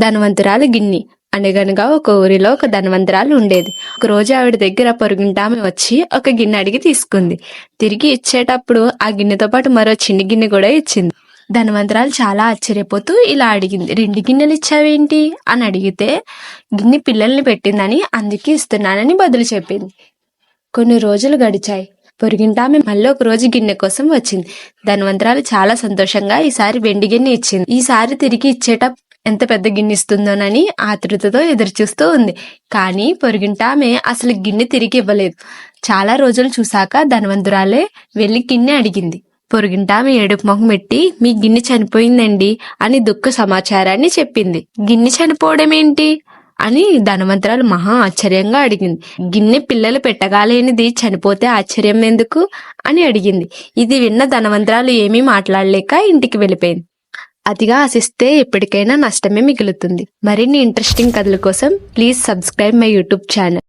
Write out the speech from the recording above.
ధనవంతురాలు గిన్ని. అనగనగా ఒక ఊరిలో ఒక ధనవంతురాలు ఉండేది. ఒక రోజు ఆవిడ దగ్గర పొరుగింటామె వచ్చి ఒక గిన్నె అడిగి తీసుకుంది. తిరిగి ఇచ్చేటప్పుడు ఆ గిన్నెతో పాటు మరో చిన్ని గిన్నె కూడా ఇచ్చింది. ధనవంతురాలు చాలా ఆశ్చర్యపోతూ ఇలా అడిగింది, 2 గిన్నెలు ఇచ్చావేంటి అని అడిగితే, గిన్నె పిల్లల్ని పెట్టిందని అందుకే ఇస్తున్నానని బదులు చెప్పింది. కొన్ని రోజులు గడిచాయి. పొరుగింటామె మళ్ళీ ఒక రోజు గిన్నె కోసం వచ్చింది. ధనవంతురాలు చాలా సంతోషంగా ఈసారి వెండి గిన్నె ఇచ్చింది. ఈసారి తిరిగి ఇచ్చేట ఎంత పెద్ద గిన్నె ఇస్తుందోనని ఆతృతతో ఎదురుచూస్తూ ఉంది. కానీ పొరుగింటామె అసలు గిన్నె తిరిగి ఇవ్వలేదు. చాలా రోజులు చూశాక ధనవంతురాలే వెళ్లి గిన్నె అడిగింది. పొరుగింటామె ఏడుపు మొహం పెట్టి, మీ గిన్నె చనిపోయిందండి అని దుఃఖ సమాచారాన్ని చెప్పింది. గిన్నె చనిపోవడం ఏంటి అని ధనవంతురాలు మహా ఆశ్చర్యంగా అడిగింది. గిన్నె పిల్లలు పెట్టగాలేనిది చనిపోతే ఆశ్చర్యం ఎందుకు అని అడిగింది. ఇది విన్న ధనవంతురాలు ఏమీ మాట్లాడలేక ఇంటికి వెళ్ళిపోయింది. అతిగా ఆశిస్తే ఎప్పటికైనా నష్టమే మిగులుతుంది. మరిన్ని ఇంట్రెస్టింగ్ కథల కోసం please subscribe my YouTube channel.